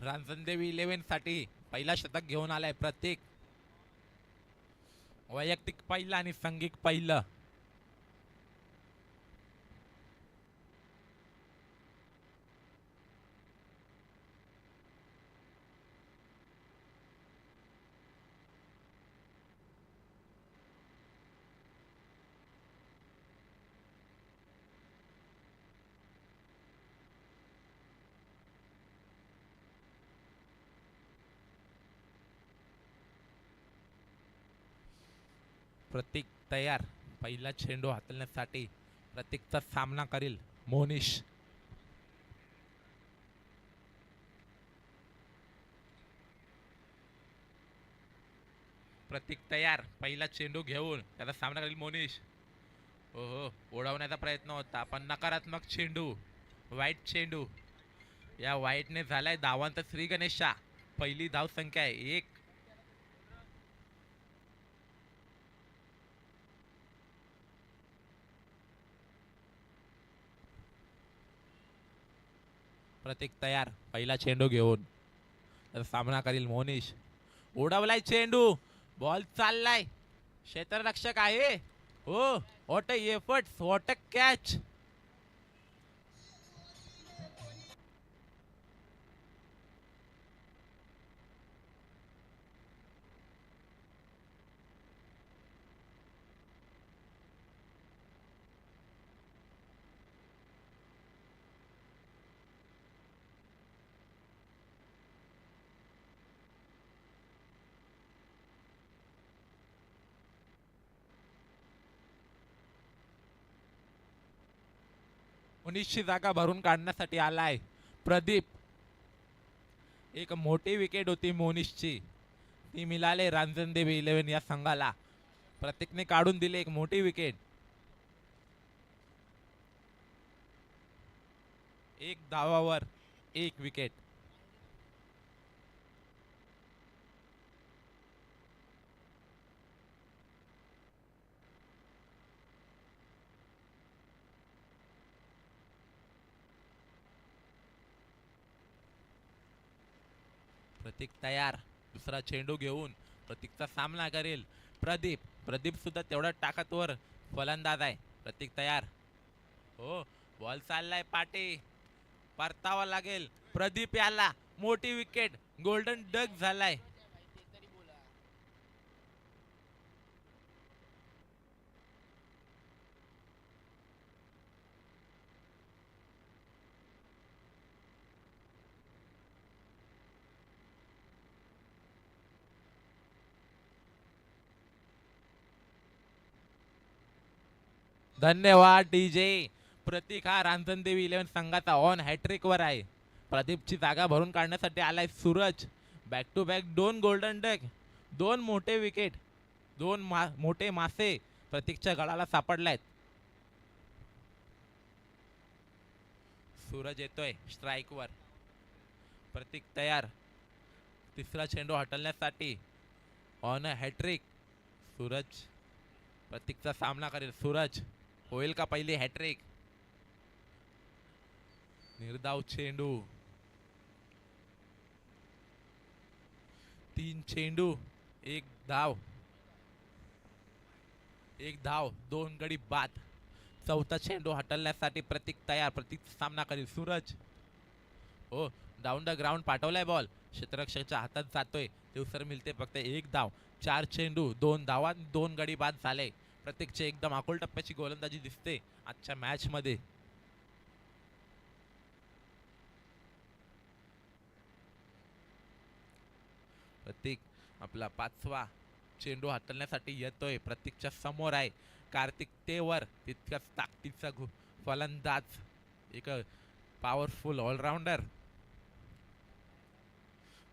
रांजणदेवी 11 साठी पहिला शतक घेऊन आलाय प्रतीक. वैयक्तिक पहिलं आणि संघिक पहिलं. प्रतीक तयार. पहिला चेंडू हाताळण्यासाठी प्रतीकचा सामना करील मोनिश. प्रतीक तयार. पहिला चेंडू घेऊन त्याचा सामना करील मोनिश. ओहो, ओढवण्याचा प्रयत्न होता पण नकारात्मक चेंडू. वाईट चेंडू. या वाईटने झालाय धावांचा श्री गणेशा. पहिली धाव संख्या आहे 1. प्रतीक तयार. पहिला चेंडू घेऊन त्याचा सामना करील मोनिश. उडवलाय चेंडू. बॉल चाललाय. क्षेत्ररक्षक आहे. हो, what a efforts, what a catch. मोनिशची जागा भरून काढण्यासाठी आलाय प्रदीप. एक मोठी विकेट होती मोनिशची, ती मिळाले रांजणदेवी 11 या संघाला. प्रतीकने काढून दिले एक मोठी विकेट. 1 धावावर 1 विकेट. प्रतीक तयार. दुसरा चेंडू घेऊन प्रतीकचा सामना करेल प्रदीप. प्रदीप सुद्धा तेवढा ताकदवर फलंदाज आहे. प्रतीक तयार. हो, बॉल चाललाय पाटे. परतावा लागेल. प्रदीप याला मोठी विकेट. गोल्डन डक झालाय. धन्यवाद डीजे. प्रतीक हा रांजणदेवी 11 संघाचा ऑन हॅट्रिक वर आहे. प्रदीपची जागा भरून काढण्यासाठी आलाय Suraj. Back to back 2 golden duck, 2 मोठे विकेट, 2 मोठे मासे प्रतीकच्या गळाला सापडलायत. सूरज येतोय स्ट्राइक वर. प्रतीक तयार. तिसरा चेंडू हटवण्यासाठी ऑन हॅट्रिक. सूरज प्रतीकचा सामना करेल. सूरज होईल का पहिली हॅट्रिक. निर्धाव चेंडू. 3 चेंडू 1 धाव. 1 धाव 2 गडी बाद. चौथा चेंडू हटवण्यासाठी प्रतीक तयार. प्रतीक सामना करेल. सूरज. हो, डाऊन द ग्राउंड पाठवलाय बॉल. क्षेत्ररक्षकाच्या हातात जातोय. दिवसर मिळते फक्त 1 धाव. 4 चेंडू 2 धावा 2 गडी बाद झाले. प्रत्येकचे एकदम आकुल टप्प्याची गोलंदाजी दिसते आजच्या मॅच मध्ये. प्रतीक आपला 5वा चेंडू हाताळण्यासाठी येतोय. प्रतीकच्या समोर आहे कार्तिक तेवर. तितक्याच ताकदीचा फलंदाज. एक पॉवरफुल ऑलराऊंडर.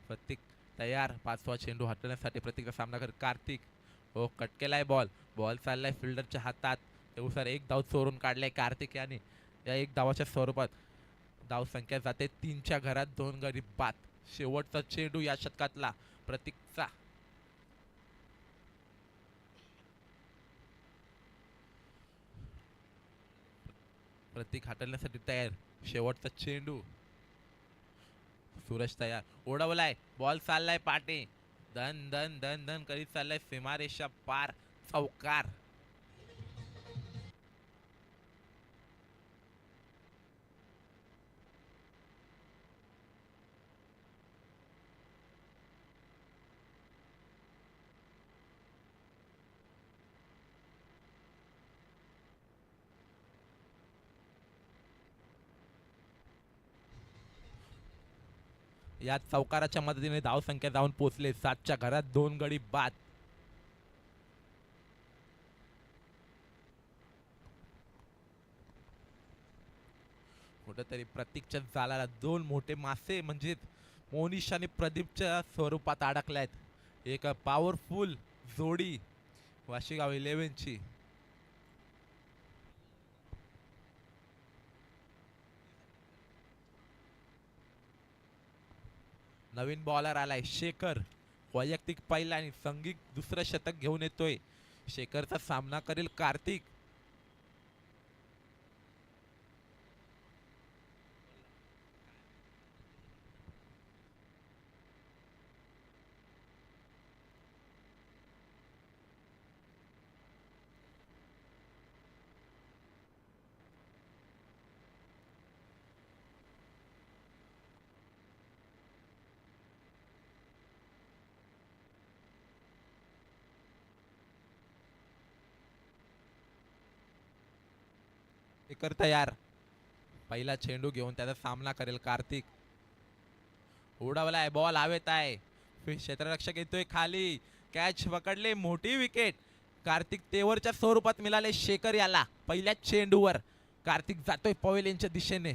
प्रतीक तयार. 5वा चेंडू हाताळण्यासाठी प्रतीकचा सामना कर कार्तिक. हो, कट केलाय बॉल. बॉल चाललाय फिल्डरच्या हातात. तेवढं 1 धाव चोरून काढलाय कार्तिक याने. या 1 धावाच्या स्वरूपात धाव संख्या जाते 3च्या घरात 2 गडी बाद. शेवटचा चेंडू या शतकातला प्रतीकचा. प्रतीक हाताळण्यासाठी तयार. शेवटचा चेंडू. सूरज तयार, उडवलाय बॉल, चाललाय पाटे, धन धन धन धन करीत चाललाय सीमारेषा पार, चौकार. या चौकाराच्या मदतीने धावसंख्या जाऊन पोहोचले 7च्या घरात, 2 गडी बाद. कुठेतरी प्रतीकच्या जाळ्याला 2 मोठे मासे म्हणजे मोनिश आणि प्रदीपच्या स्वरूपात अडकल्यात. एक पॉवरफुल जोडी वाशीगाव 11ची. नवीन बॉलर आलाय शेखर, वैयक्तिक पहिला आणि संगीत दुसरं शतक घेऊन येतोय. शेखरचा सामना करेल कार्तिक. शेखर तयार, पहिला चेंडू घेऊन त्याचा सामना करेल कार्तिक. उडवलाय बॉल हवेत आहे, क्षेत्ररक्षक येतोय खाली, कॅच पकडले, मोठी विकेट. कार्तिक तेवरच्या स्वरूपात मिळाले शेखर याला पहिल्या चेंडूवर. कार्तिक जातोय पवेलियनच्या दिशेने.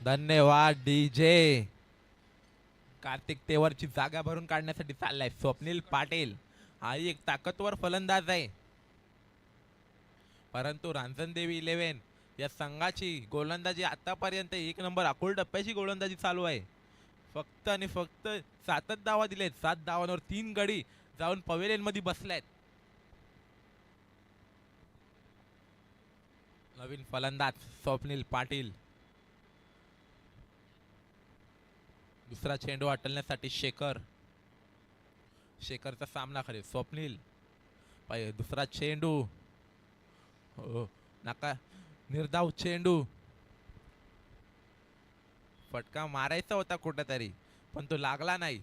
धन्यवाद डीजे. कार्तिक तेवरची जागा भरून काढण्यासाठी चाललाय स्वप्नील पाटील. हा एक ताकदवर फलंदाज आहे, परंतु रांजणदेवी 11 या संघाची गोलंदाजी आतापर्यंत 1 नंबर अकोल टप्प्याची गोलंदाजी चालू आहे. फक्त आणि फक्त 7च धावा दिलेत. 7 धावांवर 3 गडी जाऊन पवेलियन मध्ये बसल्यात. नवीन फलंदाज स्वप्नील पाटील. दुसरा चेंडू हटवण्यासाठी शेखर. शेखरचा सामना करेल स्वप्नील. दुसरा चेंडू, नका, निर्धाव चेंडू. फटका मारायचा होता कुठेतरी, पण तो लागला नाही.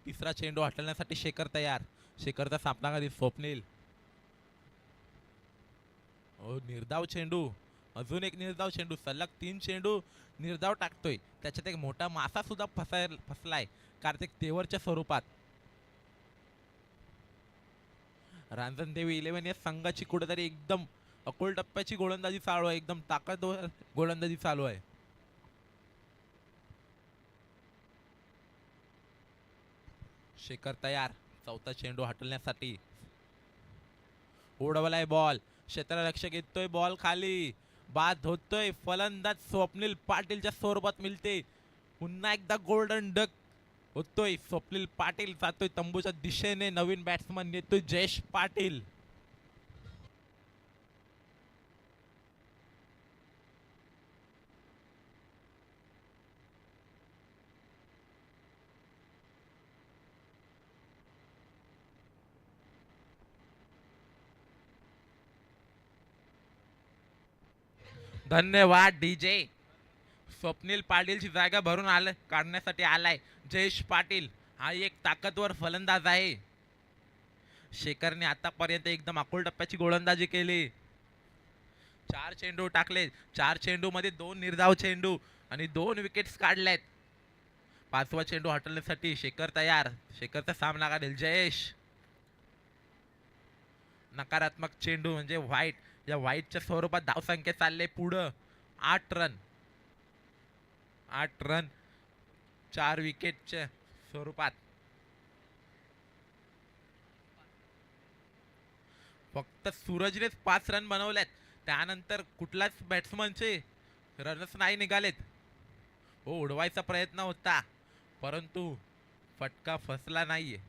तिसरा चेंडू हटवण्यासाठी शेखर तयार. शेखरचा सामना करील स्वप्नील. निर्धाव चेंडू, अजून एक निर्धाव चेंडू, सलग 3 चेंडू निर्धाव टाकतोय. त्याच्यात एक मोठा मासा सुद्धा फसलाय कार्तिक तेवरच्या स्वरूपात. रांजणदेवी 11 या संघाची कुठेतरी एकदम अकोल टप्प्याची गोलंदाजी चालू आहे, एकदम ताकदवर गोलंदाजी चालू आहे. शेखर तयार, चौथा चेंडू हटवण्यासाठी. उडवलाय बॉल, क्षेत्ररक्षक येतोय, बॉल खाली, बाद होतोय. फलंदाज स्वप्नील पाटीलच्या स्वरूपात मिळते. पुन्हा एकदा गोल्डन डक होतोय. स्वप्नील पाटील जातोय तंबूच्या दिशेने. नवीन बॅट्समन येतोय जयेश पाटील. धन्यवाद डीजे. स्वप्नील पाटीलची जागा भरून काढण्यासाठी आलाय जयेश पाटील. हा एक ताकदवर फलंदाज आहे. शेखरने आतापर्यंत एकदम अकोल टप्प्याची गोलंदाजी केली. 4 चेंडू टाकले, 4 चेंडू मध्ये 2 निर्धाव चेंडू आणि 2 विकेट्स काढल्यात. 5वा चेंडू हटवण्यासाठी शेखर तयार. शेखरचा सामना करेल जयेश. नकारात्मक चेंडू म्हणजे व्हाईट. या व्हाईटच्या स्वरूपात धावसंख्या चालले पुढं 8 रन. 8 रन 4 विकेटच्या स्वरूपात. फक्त सूरजनेच 5 रन बनवलेत, त्यानंतर कुठलाच बॅट्समनचे रनच नाही निघालेत. हो, उडवायचा प्रयत्न होता परंतु फटका फसला नाहीये.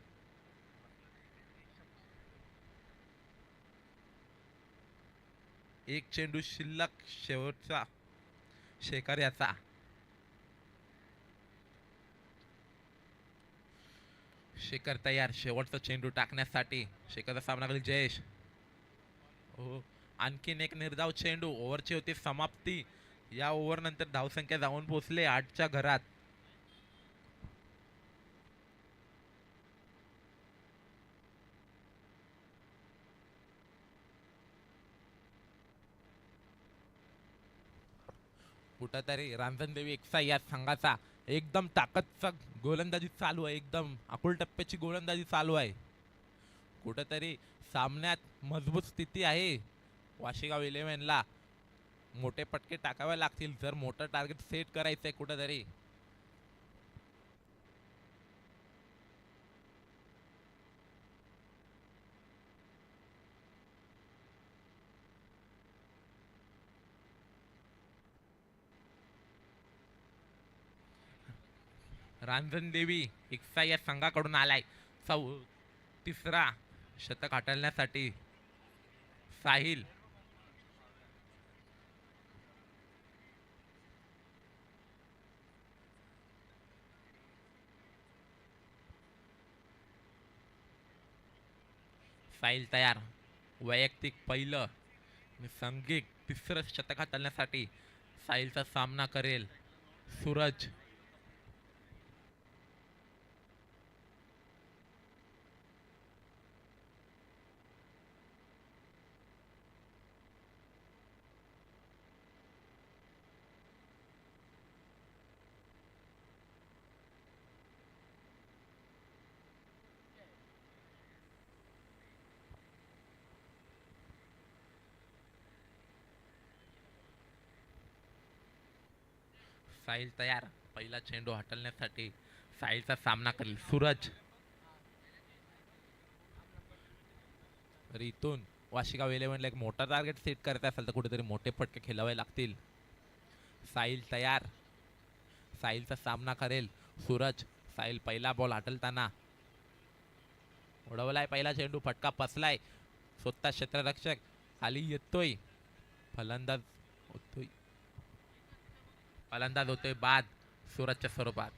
एक चेंडू शिल्लक शेवटचा शेखर याचा. शेखर तयार शेवटचा चेंडू टाकण्यासाठी. शेखरचा सामना करेल जयेश. हो, आणखीन एक निर्धाव चेंडू. ओव्हरची होती समाप्ती. या ओव्हर नंतर धावसंख्या जाऊन पोहोचले 8च्या घरात. कुठंतरी रांजणदेवी एक्सा या संघाचा एकदम ताकदचा गोलंदाजी चालू आहे. एकदम अकुल टप्प्याची गोलंदाजी चालू आहे. कुठंतरी सामन्यात मजबूत स्थिती आहे. वाशिगाव 11ला मोठे पटके टाकावे लागतील जर मोठं टार्गेट सेट करायचंय कुठंतरी. रांजणदेवी एक्सा या संघाकडून आलाय तिसरा शतक हाताळण्यासाठी. साहिल साहिल तयार. वैयक्तिक पहिलं सांघिक तिसरं शतक हाताळण्यासाठी साहिलचा सामना करेल सूरज. साहिल तयार पहिला चेंडू हाताळण्यासाठी. साहिलचा सामना करेल सूरज. तर इथून वाशिगाव 11ला एक मोठा टार्गेट सेट करत असेल तर कुठेतरी मोठे फटके खेळावे लागतील. साहिल तयार. साहिलचा सामना करेल सूरज. साहिल पहिला बॉल हाताळताना उडवलाय पहिला चेंडू. फटका पसलाय. स्वतः क्षेत्ररक्षक खाली येतोय. फलंदाज होतोय बाद सूरजच्या स्वरूपात.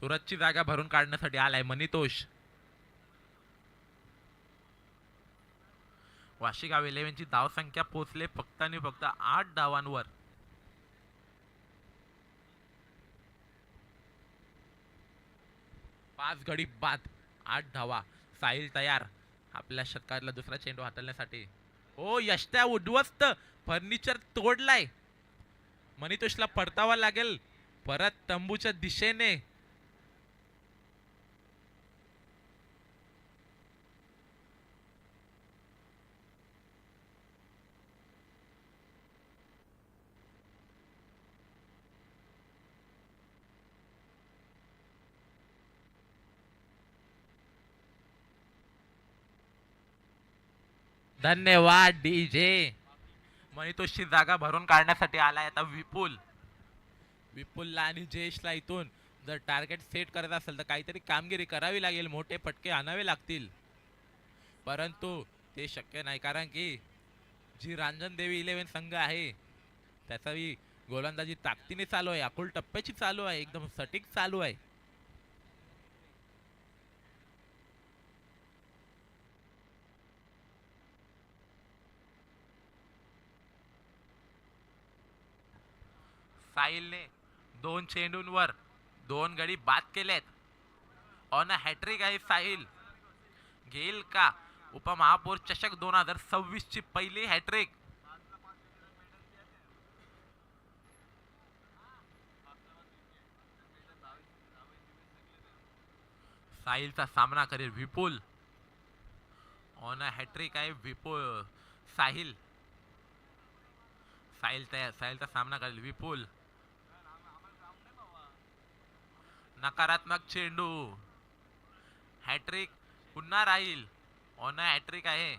सूरजची जागा भरून काढण्यासाठी आलाय मनितोष. वाशिगाव 11ची धावसंख्या पोहोचले फक्त आणि फक्त 8 धावांवर. पाच गडी बाद 8 धावा. साहिल तयार आपल्या षटकातला दुसरा चेंडू हाताळण्यासाठी. ओ यष्ट्या उद्ध्वस्त. फर्निचर तोडलाय. मनितोषला परतावा लागेल परत तंबूच्या दिशेने. धन्यवाद डीजे. मनितोषची जागा भरून काढण्यासाठी आलाय आता विपुल. विपुलला आणि जयेशला इथून जर टार्गेट सेट करत असेल तर काहीतरी कामगिरी करावी लागेल. मोठे फटके आणावे लागतील परंतु ते शक्य नाही कारण की जी रांजणदेवी 11 संघ आहे त्याचाही गोलंदाजी ताकदीने चालू आहे. अकुल टप्प्याची चालू आहे. एकदम सटीक चालू आहे. साहिलने 2 चेंडूंवर 2 गडी बाद केलेत. ऑन अ हॅट्रिक आहे साहिल. घेईल का उपमहापौर चषक 2026 ची पहिली हॅट्रिक. साहिलचा सामना करेल विपुल. ऑन अ हॅट्रिक आहे विपुल. साहिल साहिल तयार. साहिलचा सामना करेल विपुल. नकारात्मक चेंडू. हॅट्रिक पुन्हा राहील. ऑन अ हॅट्रिक आहे.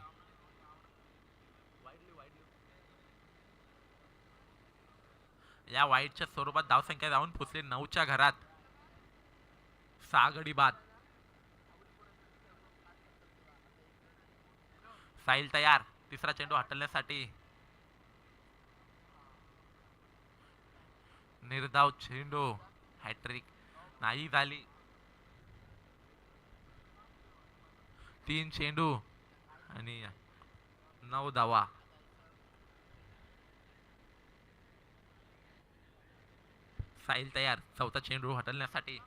या वाईटच्या स्वरूपात धावसंख्या जाऊन पोचली 9च्या घरात. 6 गडी बाद. साहिल तयार. तिसरा चेंडू हटवण्यासाठी. निर्धाव चेंडू. हॅट्रिक नाही झाली. 3 चेंडू आणि 9 धावा. साहिल तयार. चौथा चेंडू हटवण्यासाठी.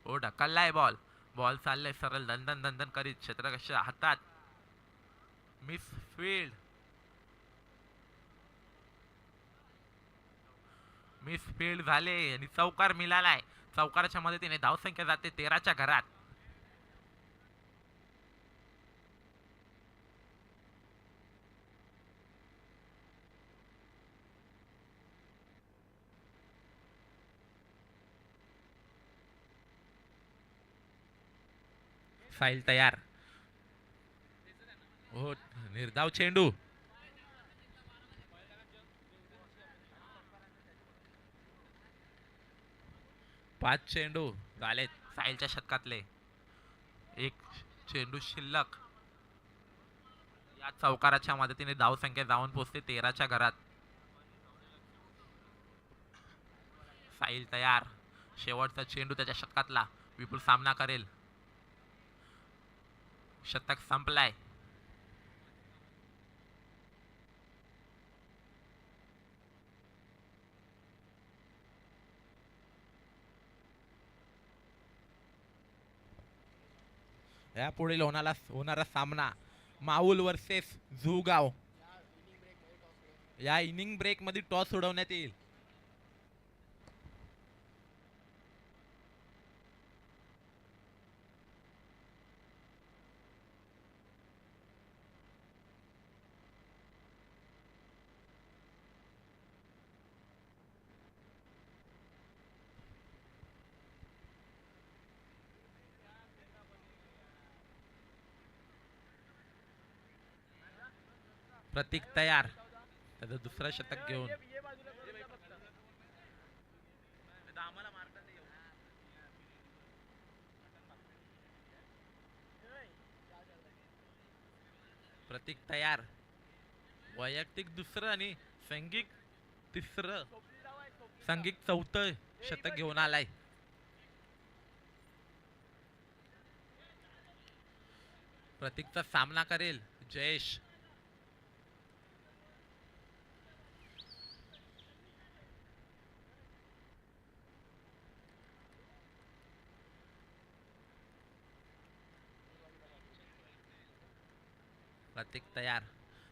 ओ ढकललाय बॉल. बॉल चाललाय सरळ दंदन दंदन करीत क्षेत्ररक्षक हातात. Miss field. मिस फील्ड झाले आणि चौकार मिळालाय. चौकाराच्या मदतीने धावसंख्या जाते 13च्या घरात. साहिल तयार. हो निर्धाव चेंडू. 5 चेंडू झालेत साहिलच्या शतकातले. एक चेंडू शिल्लक. या चौकाराच्या मदतीने धावसंख्या जाऊन पोचते 13च्या घरात. साहिल तयार. शेवटचा चेंडू त्याच्या शतकातला. विपुल सामना करेल. शतक संपलाय. या पुढील होणारा सामना माऊल वर्सेस झुगाव. या इनिंग ब्रेक मध्ये टॉस उडवण्यात येईल. प्रतीक तयार. त्याचं दुसरं शतक घेऊन. प्रतीक तयार. वैयक्तिक दुसरं आणि संगीत तिसरं. संगीत चौथं शतक घेऊन आलाय. प्रतीकचा सामना करेल जयेश. प्रतीक तयार.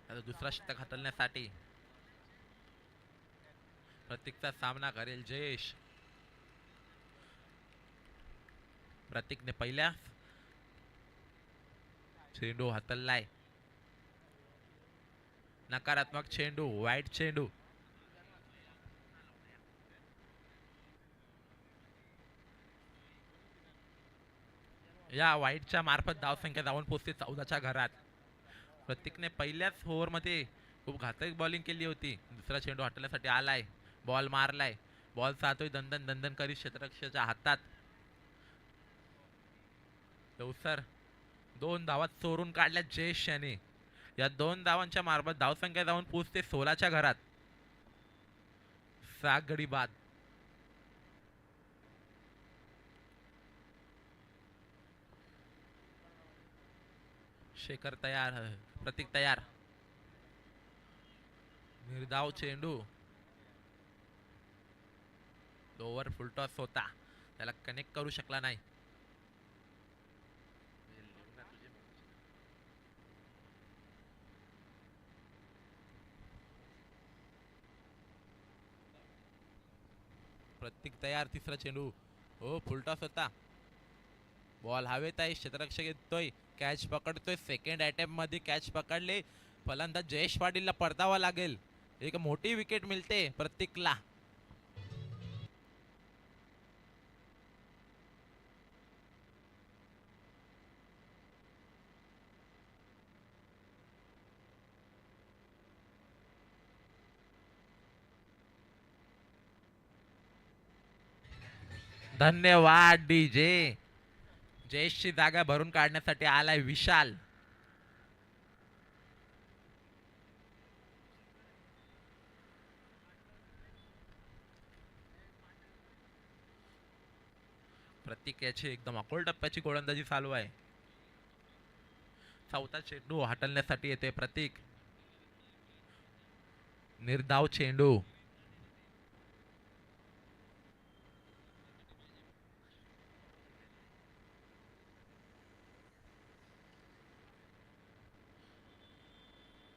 त्याचा दुसरा शतक हाताळण्यासाठी. प्रतीकचा सामना करेल जयेश. प्रतीकने पहिल्या चेंडू हाताळलाय. नकारात्मक चेंडू. वाईट चेंडू. या वाईटच्या मार्फत धावसंख्या जाऊन पोहोचते 14च्या घरात. प्रतीकने पहिल्याच ओव्हरमध्ये खूप घातक बॉलिंग केली होती. दुसरा चेंडू हटवण्यासाठी आलाय. बॉल मारलाय. बॉल जातोय दंदन दंदन करीत क्षेत्ररक्षकाच्या हातात. सर 2 धावा चोरून काढल्या जयेश याने. या 2 धावांच्या मार्फत धावसंख्या जाऊन पोहोचते 16च्या घरात. 6 गडी बाद. शेखर तयार. प्रतीक तयार. निर्धाव चेंडू. लोवर फुलटॉस होता. त्याला कनेक्ट करू शकला नाही. प्रतीक तयार. तिसरा चेंडू. हो फुलटॉस होता. बॉल हवेत आहे, क्षेत्ररक्षक येतोय, कॅच पकडतोय, सेकंड अटेम्प्ट मध्ये कॅच पकडले. फलंदाज जयेश पाटीलला परतावा लागेल. एक मोठी विकेट मिळते प्रतीकला. धन्यवाद डीजे. जयेशची जागा भरून काढण्यासाठी आलाय विशाल. प्रतीक याची एकदम अकोल टप्प्याची गोलंदाजी चालू आहे. चौथा चेंडू हाटलण्यासाठी येते प्रतीक. निर्धाव चेंडू.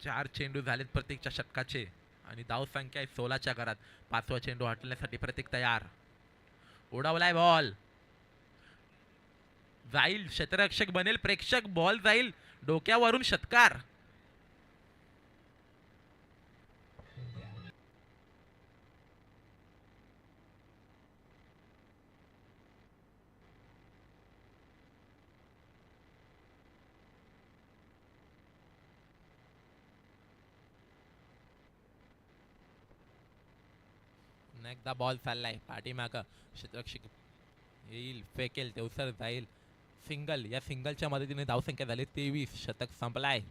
चार चेंडू झालेत प्रतीकच्या षटकाचे आणि धाव संख्या आहे 16च्या घरात. पाचवा चेंडू हटवण्यासाठी प्रतीक तयार. उडवलाय बॉल. जाईल, क्षेत्ररक्षक बनेल प्रेक्षक. बॉल जाईल डोक्यावरून. षटकार. एकदा बॉल चाललाय पाठीमाग. क्षेत्ररक्षक येईल, फेकेल, तेवसर जाईल. सिंगल. या सिंगलच्या मदतीने धावसंख्या झाली 23. शतक संपलाय.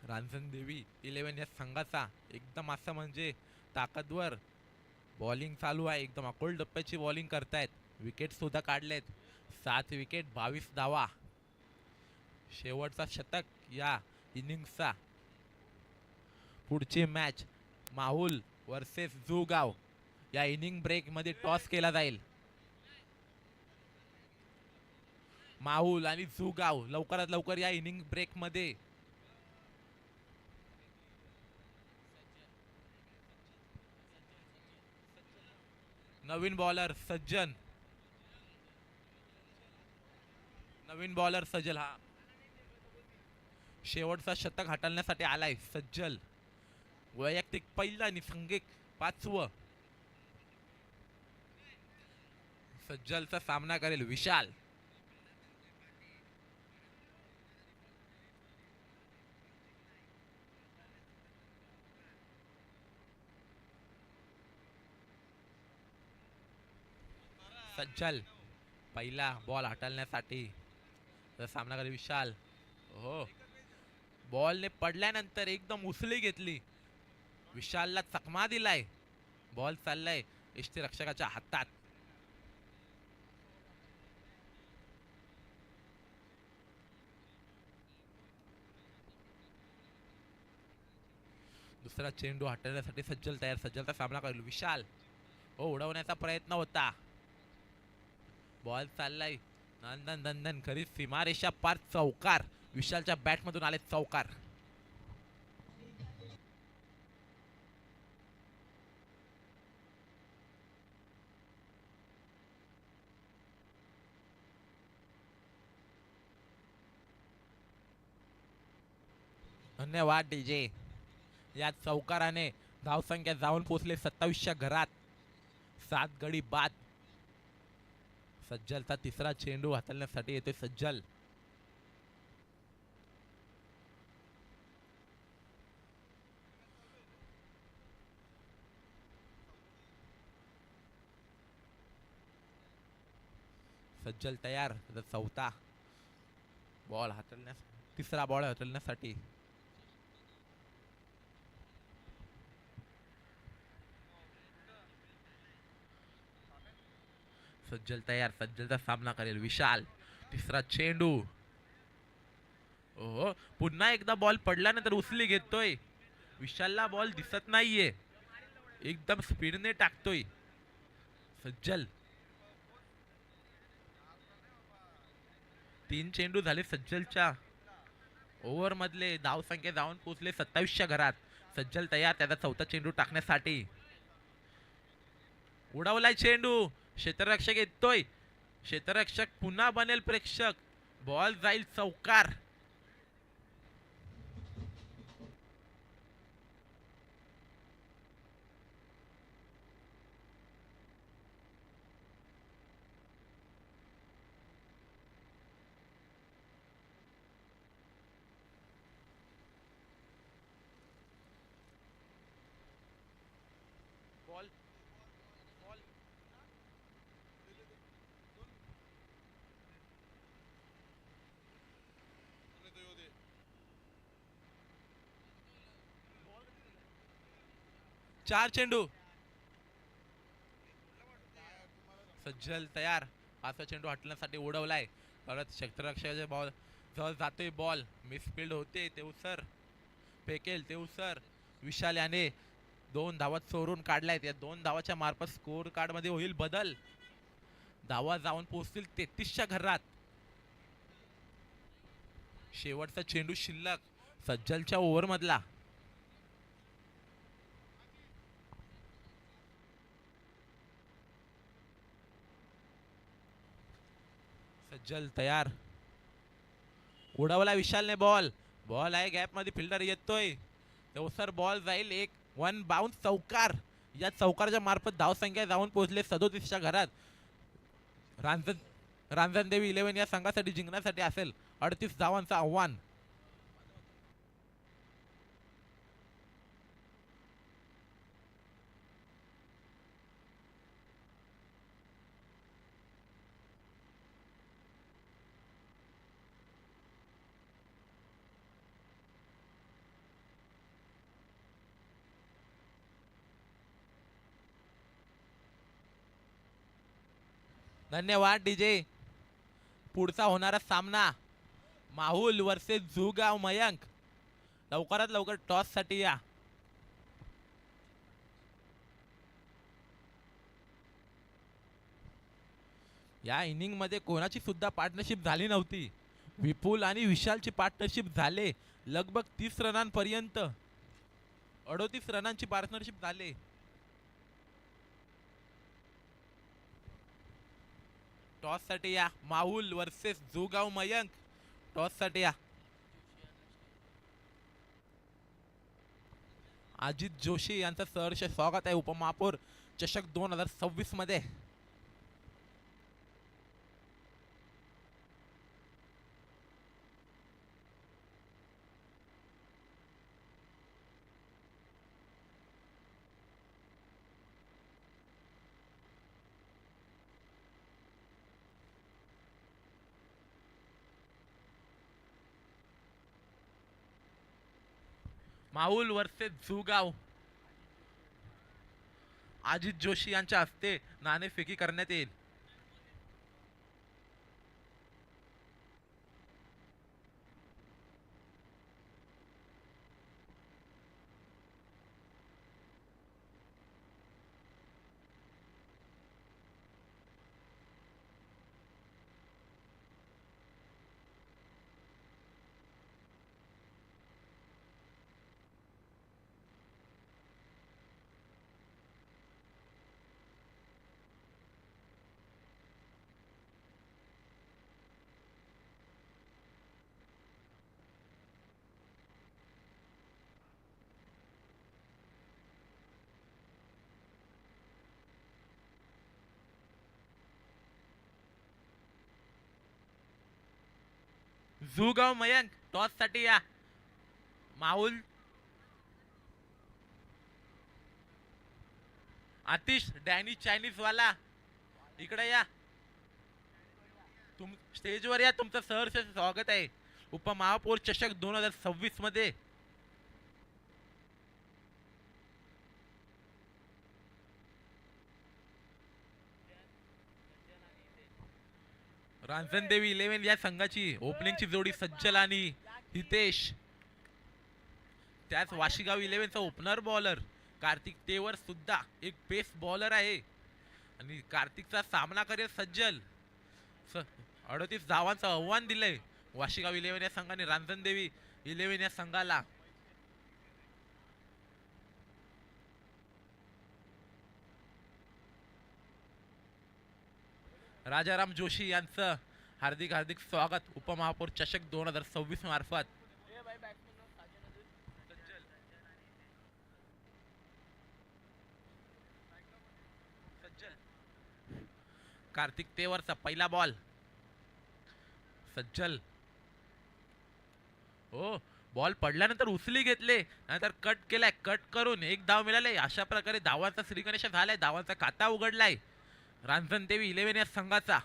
रांजण देवी 11 या संघाचा एकदम असं म्हणजे ताकदवर बॉलिंग चालू आहे. एकदम अकोल डप्प्याची बॉलिंग करतायत. विकेट सुद्धा काढलेत. 7 विकेट, 22 धावा. शेवटचा शतक या इनिंगचा. पुढची मॅच माहुल वर्सेस जुगाव. या इनिंग ब्रेक मध्ये टॉस केला जाईल. माहुल आणि जुगाव लवकरात लवकर या इनिंग ब्रेक मध्ये. नवीन बॉलर सज्जन. नवीन बॉलर सज्जल. हा शेवटचा शतक हाताळण्यासाठी आलाय सज्जल. वैयक्तिक पहिला आणि संघिक 5वं. सज्जलचा सामना करेल विशाल. सज्जल पहिला बॉल हाताळण्यासाठी सामना करेल विशाल. हो, बॉलने पडल्यानंतर एकदम उसळी घेतली. विशालला चकमा दिलाय. बॉल चाललाय यष्टीरक्षकाच्या हातात. दुसरा चेंडू हाताळण्यासाठी सज्जल तयार. सज्जलचा सामना करेल विशाल. हो, उडवण्याचा प्रयत्न होता. बॉल चाललाय. नंदन नंदन खरी सीमारेषा पार. चौकार. विशालच्या बॅट मधून आले चौकार. धन्यवाद डीजे. या चौकाराने धावसंख्या जाऊन पोहोचले 27च्या घरात. 7 गडी बाद. सज्जलचा तिसरा चेंडू हाताळण्यासाठी येतोय सज्जल. सज्जल तयार. चौथा बॉल हाताळण्यास, तिसरा बॉल हाताळण्यासाठी सज्जल तयार. सज्जलचा सामना करेल विशाल. तिसरा चेंडू. हो, पुन्हा एकदा बॉल पडल्यानंतर उचली घेतोय. विशालला बॉल दिसत नाहीये. एकदम स्पीडने टाकतोय सज्जल. 3 चेंडू झाले सज्जलच्या ओव्हर मधले. धावसंख्या जाऊन पोहोचले 27च्या घरात. सज्जल तयार त्याचा चौथा चेंडू टाकण्यासाठी. उडवलाय चेंडू. क्षेत्ररक्षक येतोय. क्षेत्ररक्षक पुन्हा बनेल प्रेक्षक. बॉल जाईल चौकार. बॉल बॉल 4 चेंडू. सज्जल तयार. पाचवा चेंडू हटण्यासाठी उडवलाय. परत क्षेत्ररक्षकाच्या बॉल जवळ जातोय. बॉल मिसफिल्ड होते. तेवसर फेकेल. तेवसर विशाल याने 2 धावा चोरून काढल्यात. या 2 धावाच्या मार्फत स्कोर कार्ड मध्ये होईल बदल. धावा जाऊन पोहोचतील 33च्या घरात. शेवटचा चेंडू शिल्लक सज्जलच्या ओव्हर मधला. सज्जल तयार. उडवला विशालने बॉल. बॉल आहे गॅप मध्ये. फिल्डर येतोय. तेवसर बॉल जाईल. एक 1 बाउन्स चौकार. या चौकारच्या मार्फत धावसंख्या जाऊन पोहोचले 37च्या घरात. रांजण देवी 11 या संघासाठी जिंकण्यासाठी असेल 38 धावांचं आव्हान. धन्यवाद डीजे. पुढचा होणारा सामना माहुल वर्सेस जुगाव मयंक. लवकरात लवकर टॉस साठी या. या इनिंग मध्ये कोणाची सुद्धा पार्टनरशिप झाली नव्हती. विपुल आणि विशालची पार्टनरशिप झाले लगभग 30 रनांपर्यंत. 38 रनांची पार्टनरशिप झाले. टॉस साठी या. माहुल वर्सेस जुगाव मयंक. टॉस साठी या. अजित जोशी यांचं सहर्ष स्वागत आहे उपमहापौर चषक 2026 मध्ये. माहुल वर्सेस जुगाव. अजित जोशी यांच्या हस्ते नाणेफेकी करण्यात येईल. जुगाव मयंक टॉस साठी या. माहुल आतिश डॅनी चायनीज वाला इकडे या. स्टेजवर या. तुमचं सहर्ष स्वागत आहे उपमहापौर चषक 2026 मध्ये. रांजण देवी 11 या संघाची ओपनिंगची जोडी सज्जल आणि हितेश, त्याच वाशिगाव 11चा ओपनर बॉलर कार्तिक तेवर सुद्धा एक पेस बॉलर आहे आणि कार्तिकचा सामना करेल सज्जल. 38 धावांचं आव्हान दिलंय वाशिगाव 11 या संघाने रांजणदेवी 11 या संघाला. राजाराम जोशी यांचं हार्दिक हार्दिक स्वागत उपमहापौर चषक 2026 मार्फत. कार्तिक तेवरचा पहिला बॉल. सज्जल, हो, बॉल पडल्यानंतर उचली घेतले, नंतर कट केलाय, कट करून एक धाव मिळाले. अशा प्रकारे धावांचा श्रीगणेश झालाय, धावांचा खाता उघडलाय रांजणदेवी 11 या संघाचा.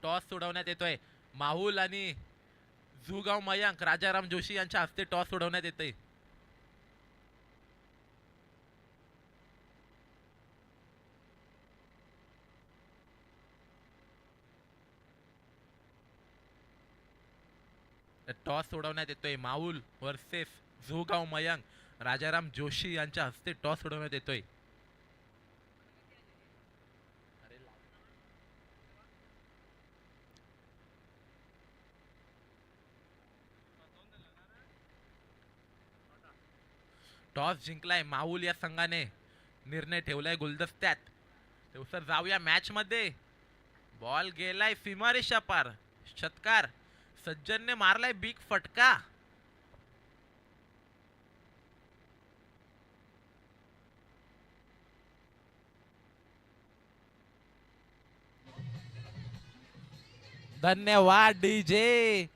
टॉस सोडवण्यात येतोय. माहुल आणि जुगाव मयांक राजाराम जोशी यांच्या हस्ते टॉस सोडवण्यात येतोय. टॉस सोडवण्यात येतोय. माहुल वर्सेस जुगाव मयांक राजाराम जोशी यांच्या हस्ते टॉस सोडवण्यात येतोय. टॉस जिंकलाय माहुल या संघाने, निर्णय ठेवलाय गुलदस्त्यात. तेवसर जाऊया मॅच मध्ये. बॉल गेलाय सीमारेषा पार, षटकार. सज्जनने मारलाय बिग फटका. धन्यवाद डीजे.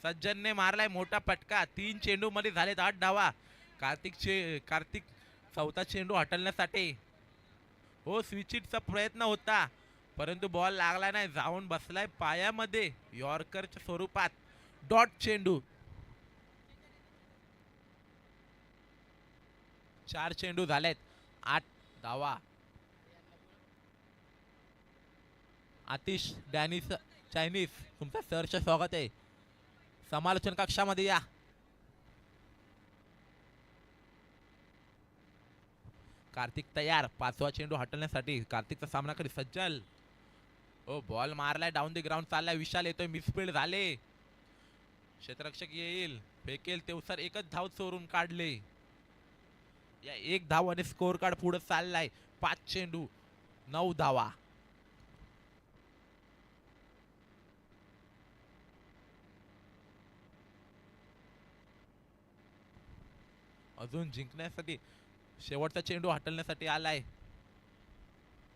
सज्जनने मारलाय मोठा फटका. 3 चेंडू मध्ये झालेत 8 धावा. कार्तिक चौथा चेंडू हटवण्यासाठी, हो, स्विचिटचा प्रयत्न होता परंतु बॉल लागला नाही, जाऊन बसलाय पायामध्ये यॉर्करच्या स्वरूपात. डॉट चेंडू. 4 चेंडू झालेत 8 धावा. आतिश डॅनिस चायनीज, तुमचं सरचं स्वागत आहे. समालोचन कक्षामध्ये या. कार्तिक तयार 5वा चेंडू हटवण्यासाठी. कार्तिकचा सामना करी सज्जल. ओ, बॉल मारलाय डाऊन द ग्राउंड, चाललाय विशाल, येतोय, मिसफील्ड झाले. क्षेत्ररक्षक येईल, फेकेल, तेवसर एकच धाव चोरून काढले. या एक धाव आणि स्कोर कार्ड पुढे चाललाय. 5 चेंडू 9 धावा. अजून जिंकण्यासाठी शेवटचा चेंडू हटवण्यासाठी आलाय.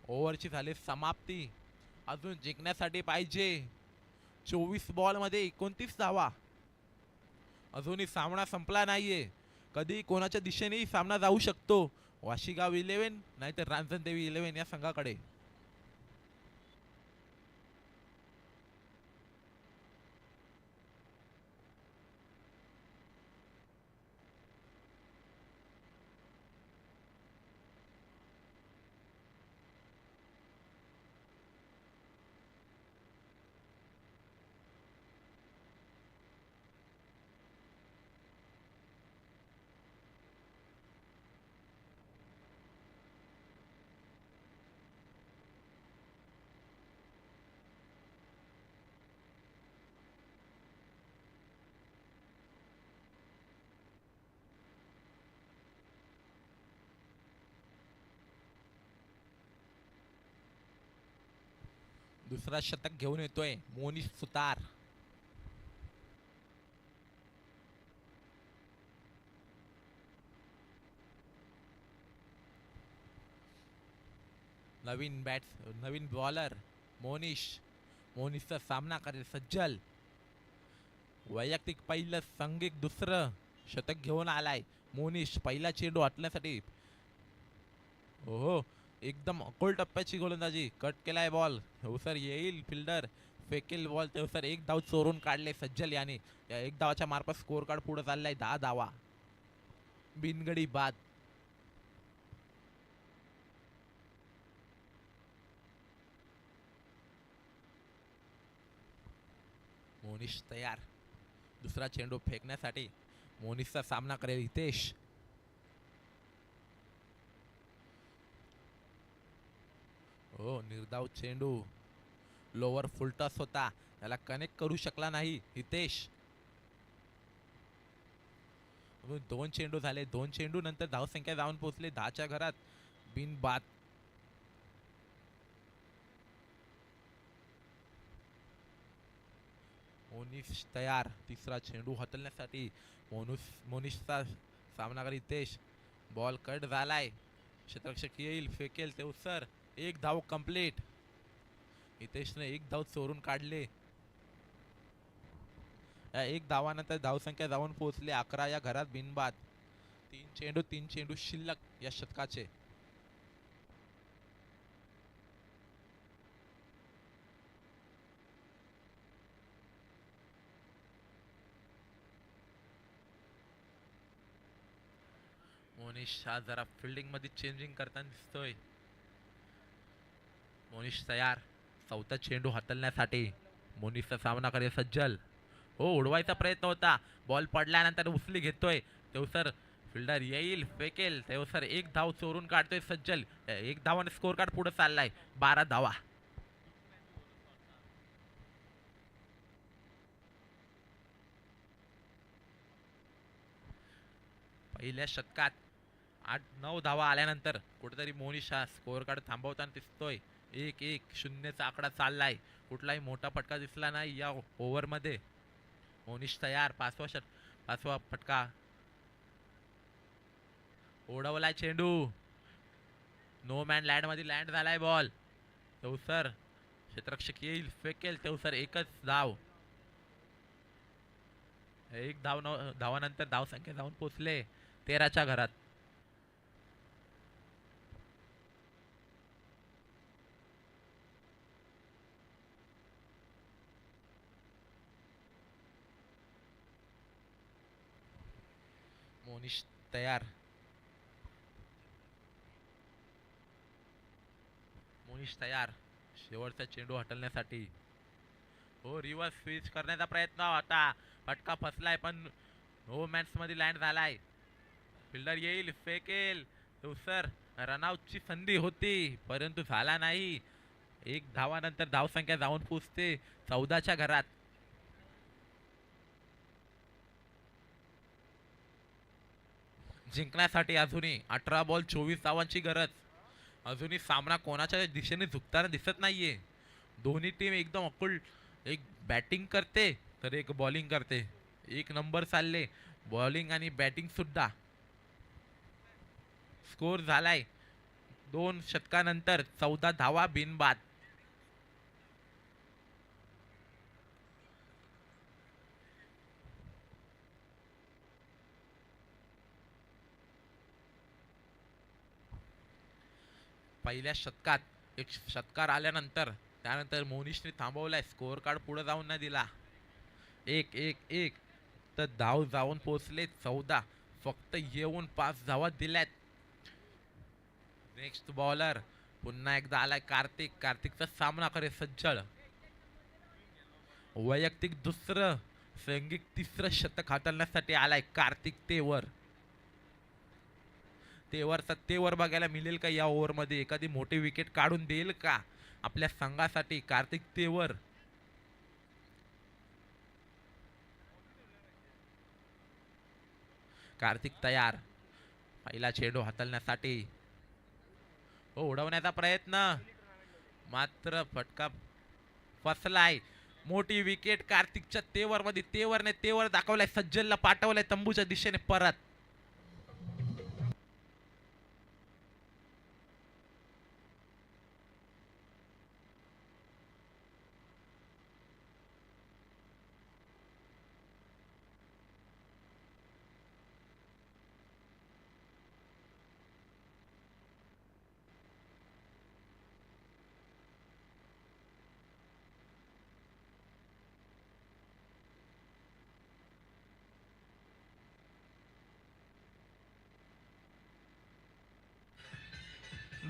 ओव्हरची झाली समाप्ती. अजून जिंकण्यासाठी पाहिजे 24 बॉल मध्ये 29 धावा. अजूनही सामना संपला नाहीये. कधी कोणाच्या दिशेनेही सामना जाऊ शकतो. वाशिगाव 11 नाहीतर रांजणदेवी 11 या संघाकडे. दुसरा शतक घेऊन येतोय मोनिश सुतार. नवीन बॉलर मोनिशचा सामना करेल सज्जल. वैयक्तिक पहिलं, संघिक दुसरं शतक घेऊन आलाय मोनिश. पहिला चेंडू हटण्यासाठी, हो, एकदम अकोल टप्प्याची गोलंदाजी. कट केलाय बॉल, तेवसर येईल फिल्डर, फेकेल बॉल, तेवसर एक धाव चोरून काढले सज्जल याने. या एक धावाच्या मार्फत स्कोर कार्ड पुढे चाललाय 10 धावा. बिनगडी बाद. मोनिश तयार. दुसरा चेंडू फेकण्यासाठी मोनिशचा सामना करेल हितेश. हो, निर्धाव चेंडू लोवर फुलटॉस होता, त्याला कनेक्ट करू शकला नाही हितेश. दोन चेंडू झाले, दोन चेंडू नंतर धावसंख्या जाऊन पोहोचले 10च्या घरात. बिनबाद. मोनिश तयार. तिसरा चेंडू हाताळण्यासाठी मोनिशचा सामना करीत हितेश. बॉल कट झालाय, क्षेत्ररक्षक येईल, फेकेल ते सर. एक धाव कंप्लीट. हितेशने एक धाव चोरून काढले. एक धावानंतर धावसंख्या जाऊन पोहोचले 11 या घरात. बिनबाद. तीन चेंडू शिल्लक या शतकाचे. मोनिश हा जरा फिल्डिंग मध्ये चेंजिंग करताना दिसतोय. मोनिश तयार. चौथा चेंडू हाताळण्यासाठी मोनिशचा सामना करे सज्जल. हो, उडवायचा प्रयत्न होता, बॉल पडल्यानंतर उचली घेतोय तेवसर. फिल्डर येईल, फेकेल तेवसर. एक धाव चोरून काढतोय सज्जल. एक धावाने स्कोर कार्ड पुढे चाललाय. 12 धावा. पहिल्या शतकात 8-9 धावा आल्यानंतर कुठेतरी मोनिश हा स्कोर कार्ड थांबवताना दिसतोय. 1-1 शून्यचा आकडा चाललाय. कुठलाही मोठा फटका दिसला नाही या ओव्हर मध्ये. मोनिश तयार. पाचवा फटका. ओढवलाय चेंडू. नो मॅन लँड मध्ये लँड झालाय बॉल. तेवसर क्षेत्ररक्षक येईल, फेकेल तेवसर. एकच धाव. एक धावानंतर धावसंख्या जाऊन पोहोचले 13च्या घरात. मोनिश तयार. मोनिश तयार. शेवटचा चेंडू हटवण्यासाठी. हो, रिव्हर्स स्विच करण्याचा प्रयत्न होता, फटका फसलाय पण नो मॅन्स मध्ये लँड झालाय. फिल्डर येईल, फेकेल सर. रनआउटची संधी होती परंतु झाला नाही. एक धावानंतर धावसंख्या जाऊन पोचते 14च्या घरात. जिंकण्यासाठी अजूनही 18 बॉल 24 धावांची गरज. अजूनही सामना कोणाच्या दिशेने झुकताना दिसत नाहीये. दोन्ही टीम एकदम अकुल. एक बॅटिंग करते तर एक बॉलिंग करते. एक नंबर चालले बॉलिंग आणि बॅटिंग सुद्धा. स्कोर झालाय 2 षटकानंतर 14 धावा बिनबाद. पहिल्या शतकात एक षटकार आल्यानंतर त्यानंतर मोनिशने थांबवलाय. स्कोर कार्ड पुढे जाऊन नाही दिला. 1-1-1 तर धाव जाऊन पोहोचले 14. फक्त येऊन 5 धावा दिल्यात. नेक्स्ट बॉलर पुन्हा एकदा आलाय कार्तिकचा सामना करे सज्जल. वैयक्तिक दुसरं सैंगिक तिसरं शतक हाताळण्यासाठी आलाय कार्तिक तेवर. तेवर बघायला मिळेल का या ओव्हर मध्ये? एखादी मोठी विकेट काढून देईल का आपल्या संघासाठी कार्तिक तेवर? कार्तिक तयार. पहिला चेंडू हाताळण्यासाठी. उडवण्याचा प्रयत्न मात्र फटका फसलाय. मोठी विकेट कार्तिकच्या तेवर मध्ये. तेवर दाखवलाय, सज्जलला पाठवलाय तंबूच्या दिशेने परत.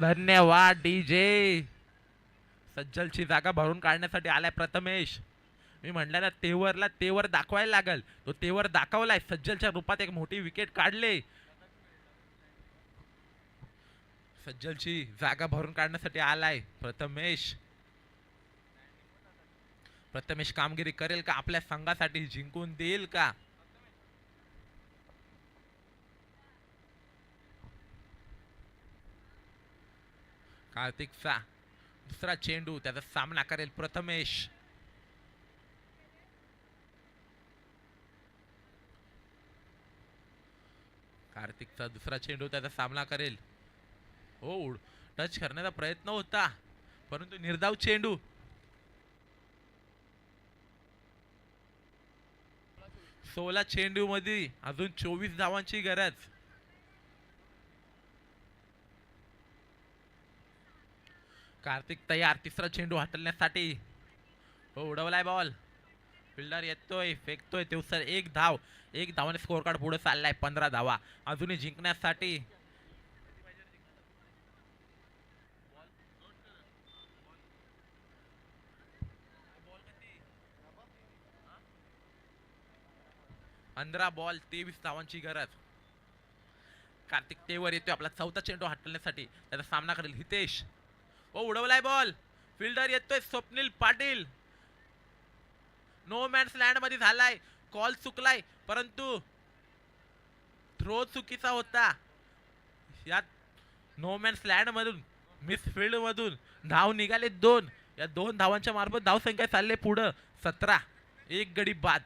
धन्यवाद डीजे. सज्जलची जागा भरून काढण्यासाठी आलाय प्रथमेश. मी म्हटलं ना तेवरला तेवर दाखवायला लागल. तो तेवर दाखवलाय. सज्जलच्या रूपात एक मोठी विकेट काढले. सज्जलची जागा भरून काढण्यासाठी आलाय प्रथमेश. प्रथमेश कामगिरी करेल का? आपल्या संघासाठी जिंकून देईल का? कार्तिकचा दुसरा चेंडू, त्याचा सामना करेल प्रथमेश. कार्तिकचा दुसरा चेंडू, त्याचा सामना करेल. हो, टच करण्याचा प्रयत्न होता परंतु निर्धाव चेंडू. 16 चेंडू मध्ये अजून 24 धावांची गरज. कार्तिक तयार तिसरा चेंडू हाताळण्यासाठी. हो, उडवलाय बॉल. फिल्डर येतोय, फेकतोय. तेवसर एक धाव. एक धावाने स्कोर कार्ड पुढे चाललाय. 15 धावा अजूनही जिंकण्यासाठी. पंधरा बॉल 23 धावांची गरज. कार्तिक तेवर येतोय आपला चौथा चेंडू हाताळण्यासाठी. त्याचा सामना करेल हितेश. ओ, उडवलाय बॉल. फिल्डर येतोय Swapnil Patil. No man's land मध्ये झालाय. कॉल चुकलाय परंतु थ्रो चुकीचा होता. यात नो मॅन्स लँड मधून मिस फील्ड मधून धाव निघाले 2. या 2 धावांच्या मार्फत धावसंख्या चालले पुढं 17. एक गडी बाद.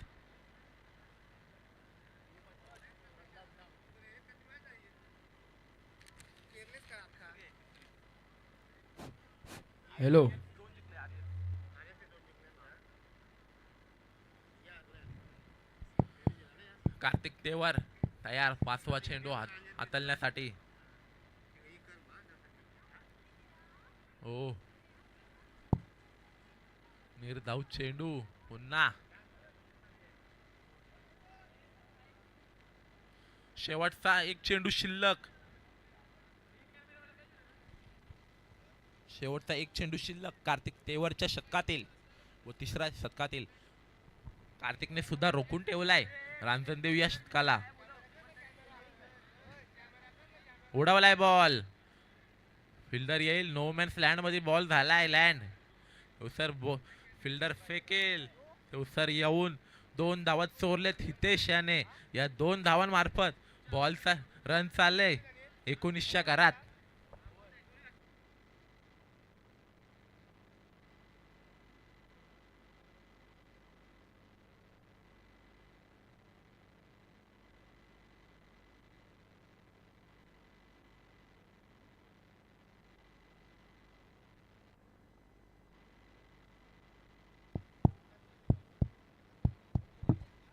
हॅलो. कार्तिक तेवर तयार 5वा चेंडू हाताळण्यासाठी. हो, निर्धाव चेंडू पुन्हा. शेवटचा एक चेंडू शिल्लक. शेवटचा एक चेंडू शिल्लक कार्तिक तेवरच्या शतकातील व तिसऱ्या शतकातील. कार्तिकने सुद्धा रोखून ठेवलाय रांजणदेव या शतकाला. उडवलाय बॉल. फिल्डर येईल. नो मॅन्स लँड मध्ये बॉल झालाय लँड. सर फिल्डर फेकेल. सर येऊन 2 धावा चोरलेत हितेश याने. या 2 धावांमार्फत बॉलचा रन चालले 19च्या घरात.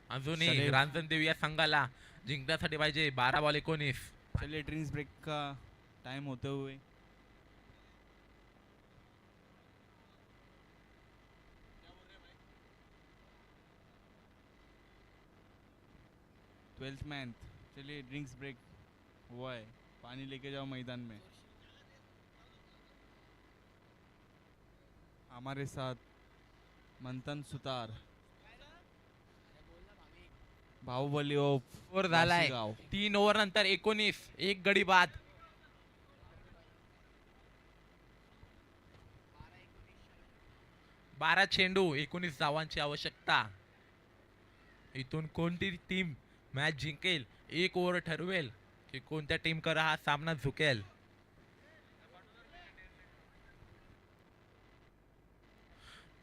अजूनही चलिए रांजणदेव या संघाला जिंकण्यासाठी पाहिजे 12 बॉल 19. चलिए ड्रिंक्स ब्रेक का टाइम होते हुए 12th मैन. चलिए ड्रिंक्स ब्रेक हुआ है. पानी लेके जाओ मैदान में. हमारे साथ मंथन सुतार, बाहुबली ऑफ ओव्हर झालाय. नाशिगाव. 3 ओव्हर नंतर 19. एक गडी बाद. 12 चेंडू 19 धावांची आवश्यकता. इथून कोणती टीम मॅच जिंकेल? एक ओव्हर ठरवेल की कोणत्या टीम कडे हा सामना झुकेल.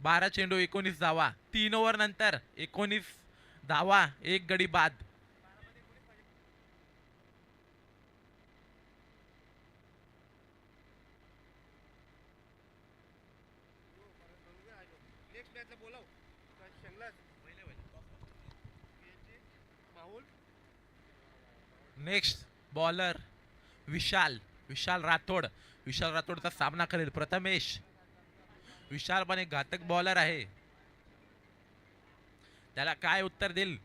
12 चेंडू 19 धावा. 3 ओव्हर नंतर 19 धावा. एक गडी बाद. नेक्स्ट बॉलर विशाल. विशाल राठोडचा सामना करेल प्रथमेश. विशाल पण एक घातक बॉलर आहे. त्याला काय उत्तर देईल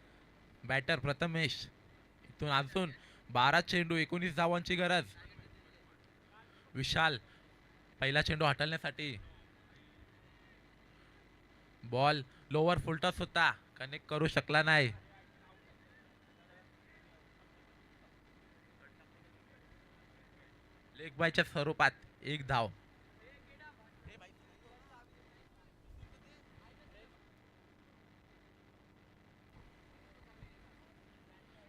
बॅटर प्रथमेश. इथून अजून 12 चेंडू 19 धावांची गरज. विशाल पहिला चेंडू हाताळण्यासाठी. बॉल लोअर फुलटॉस होता, कनेक्ट करू शकला नाही. लेग बायच्या स्वरूपात एक धाव.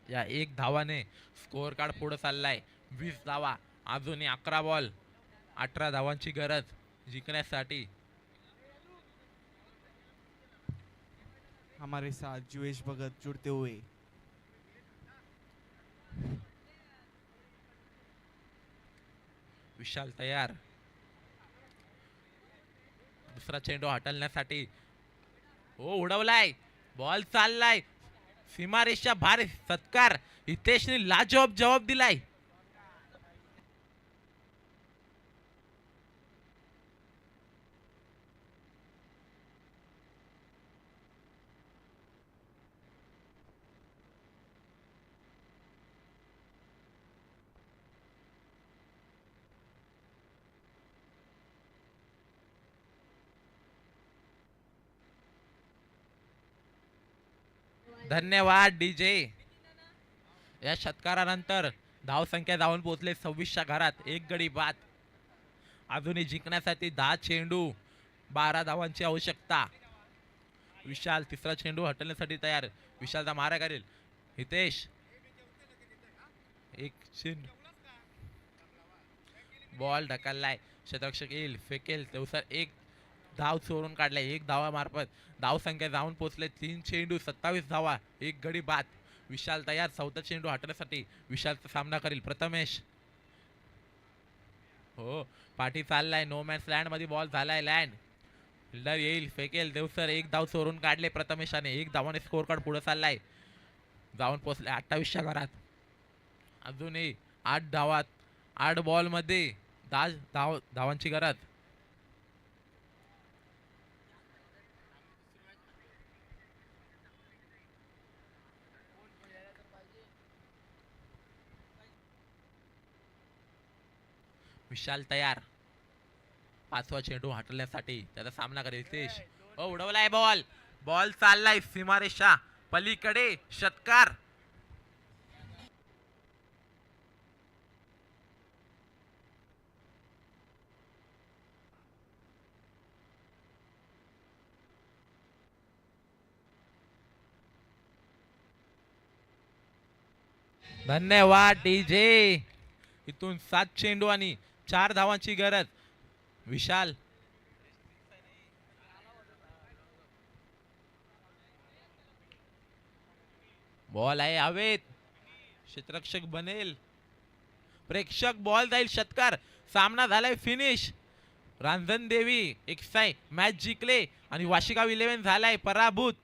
या एक धावाने स्कोअर कार्ड पुढे चाललाय. 20 धावा, अजूनही 11 बॉल, 18 धावांची गरज जिंकण्यासाठी. हमारे साथ जुएश भगत जुड़ते हुए. विशाल तयार. दुसरा चेंडू हटवण्यासाठी. हो, उडवलाय, बॉल चाललाय सीमारेषा भार. सत्कार, हितेशने लाजवाब जवाब दिलाय. धन्यवाद डीजे. या षटकारानंतर धाव संख्या जाऊन पोहोचले 26च्या घरात. एक गडी बाद. अजूनही जिंकण्यासाठी 10 चेंडू, 12 धावांची आवश्यकता. विशाल तिसरा चेंडू हटवण्यासाठी तयार. विशालचा मारा करेल हितेश. एक चेंडू, बॉल ढकललाय. क्षेत्ररक्षक येईल, फेकेल, तेवसर एक धाव चोरून काढलाय. एक धावा मार्फत धाव संख्या जाऊन पोहोचले 3 चेंडू, 27 धावा, एक गडी बाद. विशाल तयार. चौथा चेंडू हटवण्यासाठी विशालचा सामना करेल प्रथमेश. हो, पाठी चाललाय. नो मॅन्स लँड मध्ये बॉल झालाय लँड. फिल्डर येईल, फेकेल, देवसर एक धाव चोरून काढले प्रथमेशाने. एक धावाने स्कोअर कार्ड पुढे चाललाय. जाऊन पोहोचले 28च्या घरात. अजूनही 8 धावात, 8 बॉल मध्ये 10 धावांची गरज. विशाल तयार. पाचवा चेंडू हटवण्यासाठी त्याचा सामना करेल हितेश. उडवलाय बॉल, बॉल चाललाय सीमारेषा पलीकडे. षटकार. धन्यवाद डीजे. इथून 7 चेंडू आणि 4 धावांची गरज. विशाल बॉल आहे हवेत. क्षेत्ररक्षक बनेल, प्रेक्षक बॉल जाईल. षटकार. सामना झालाय फिनिश. रांजण देवी एक साय मॅच जिंकले आणि वाशिगाव 11 झालाय पराभूत.